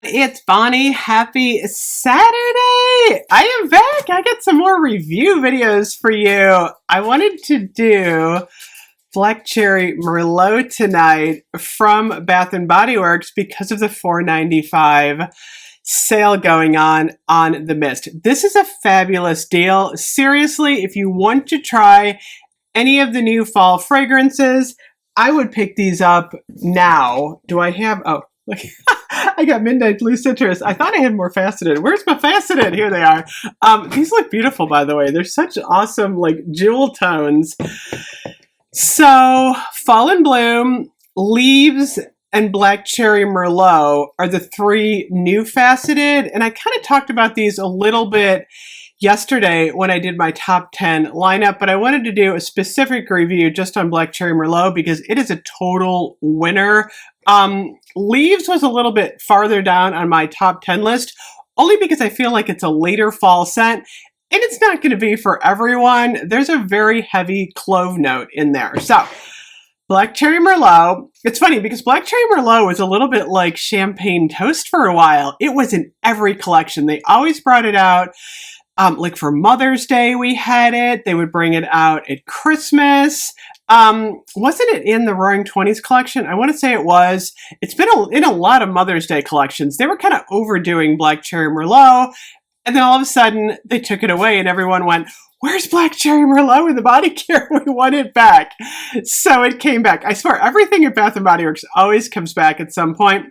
It's Bonnie. Happy Saturday! I am back. I got some more review videos for you. I wanted to do Black Cherry Merlot tonight from Bath and Body Works because of the $4.95 sale going on the Mist. This is a fabulous deal. Seriously, if you want to try any of the new fall fragrances, I would pick these up now. Do I have, oh, look. I got Midnight Blue Citrus. I thought I had more faceted. Where's my faceted? Here they are. These look beautiful, by the way. They're such awesome, like, jewel tones. So, Fall and Bloom, Leaves, and Black Cherry Merlot are the three new faceted. And I kind of talked about these a little bit yesterday when I did my top 10 lineup, but I wanted to do a specific review just on Black Cherry Merlot because it is a total winner. Leaves was a little bit farther down on my top 10 list, only because I feel like it's a later fall scent, and it's not going to be for everyone. There's a very heavy clove note in there. So, Black Cherry Merlot, it's funny because Black Cherry Merlot was a little bit like champagne toast for a while. It was in every collection. They always brought it out. Like for Mother's Day, we had it. They would bring it out at Christmas. Wasn't it in the Roaring Twenties collection? I want to say it was. It's been in a lot of Mother's Day collections. They were kind of overdoing Black Cherry Merlot. And then all of a sudden, they took it away and everyone went, where's Black Cherry Merlot in the body care? We want it back. So it came back. I swear, everything at Bath & Body Works always comes back at some point.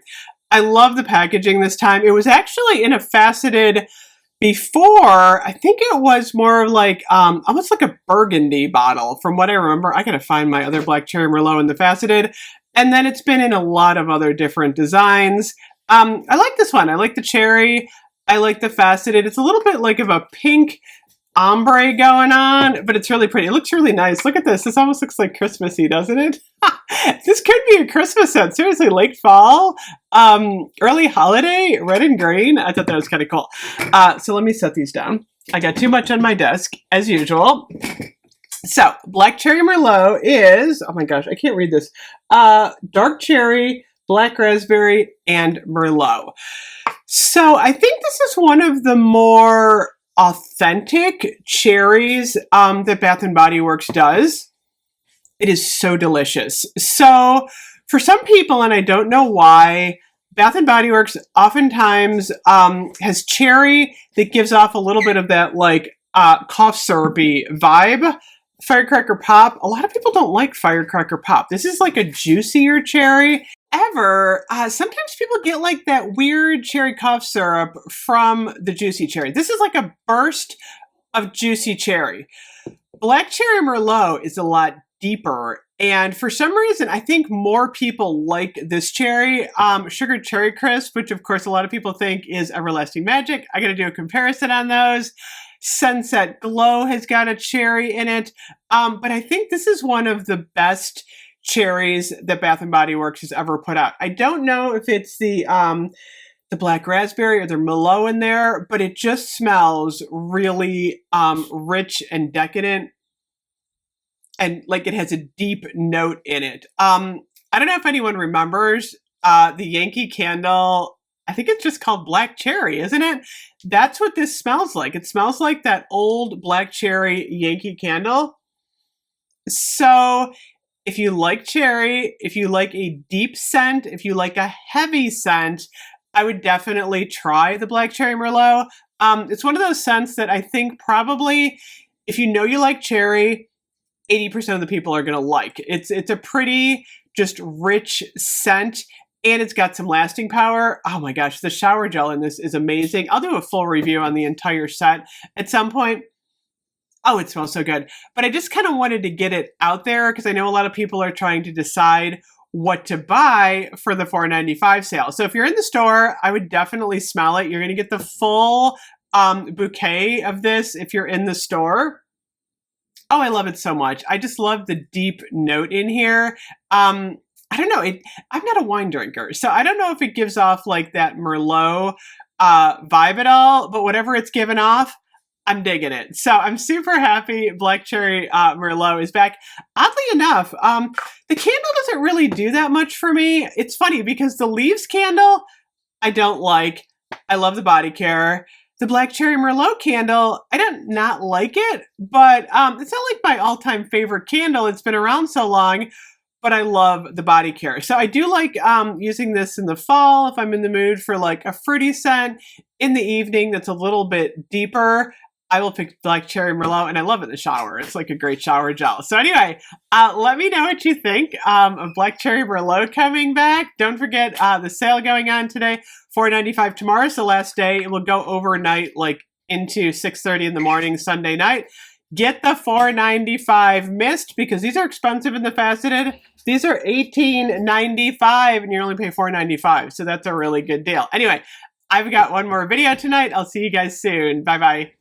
I love the packaging this time. It was actually in a faceted. Before, I think it was more like, almost like a burgundy bottle from what I remember. I gotta find my other Black Cherry Merlot in the faceted. And then it's been in a lot of other different designs. I like this one. I like the cherry. I like the faceted. It's a little bit like of a pink ombre going on, but it's really pretty. It looks really nice. Look at this. This almost looks like Christmassy, doesn't it? This could be a Christmas scent. Seriously, late fall, early holiday, red and green. I thought that was kind of cool. So let me set these down. I got too much on my desk, as usual. So, Black Cherry Merlot is, oh my gosh, I can't read this. Dark cherry, black raspberry, and Merlot. So I think this is one of the more authentic cherries that Bath & Body Works does. It is so delicious. So for some people, and I don't know why, Bath & Body Works oftentimes has cherry that gives off a little bit of that like cough syrupy vibe. Firecracker Pop, a lot of people don't like Firecracker Pop. This is like a juicier cherry. Sometimes people get like that weird cherry cough syrup from the juicy cherry. This is like a burst of juicy cherry. Black Cherry Merlot is a lot deeper, and for some reason, I think more people like this cherry. Sugar Cherry Crisp, which of course a lot of people think is Everlasting Magic. I gotta do a comparison on those. Sunset Glow has got a cherry in it, but I think this is one of the best cherries that Bath & Body Works has ever put out. I don't know if it's the black raspberry or the Merlot in there, but it just smells really rich and decadent, and like it has a deep note in it. I don't know if anyone remembers the Yankee Candle. I think it's just called Black Cherry, isn't it? That's what this smells like. It smells like that old Black Cherry Yankee Candle. So if you like cherry, if you like a deep scent, if you like a heavy scent, I would definitely try the Black Cherry Merlot. It's one of those scents that I think probably, if you know you like cherry, 80% of the people are going to like. It's a pretty just rich scent, and it's got some lasting power. Oh my gosh, the shower gel in this is amazing. I'll do a full review on the entire set at some point. Oh, it smells so good. But I just kind of wanted to get it out there because I know a lot of people are trying to decide what to buy for the $4.95 sale. So if you're in the store, I would definitely smell it. You're going to get the full bouquet of this if you're in the store. Oh, I love it so much. I just love the deep note in here. I don't know. I'm not a wine drinker, so I don't know if it gives off like that Merlot vibe at all, but whatever it's given off, I'm digging it. So I'm super happy Black Cherry Merlot is back. Oddly enough, the candle doesn't really do that much for me. It's funny because the Leaves candle, I don't like. I love the body care. The Black Cherry Merlot candle, I don't not like it, but it's not like my all-time favorite candle. It's been around so long, but I love the body care. So I do like using this in the fall if I'm in the mood for like a fruity scent. In the evening that's a little bit deeper, I will pick Black Cherry Merlot, and I love it in the shower. It's like a great shower gel. So anyway, let me know what you think of Black Cherry Merlot coming back. Don't forget the sale going on today, $4.95. Tomorrow's the last day. It will go overnight, like into 6:30 in the morning, Sunday night. Get the $4.95 mist because these are expensive in the faceted. These are $18.95 and you only pay $4.95. So that's a really good deal. Anyway, I've got one more video tonight. I'll see you guys soon. Bye-bye.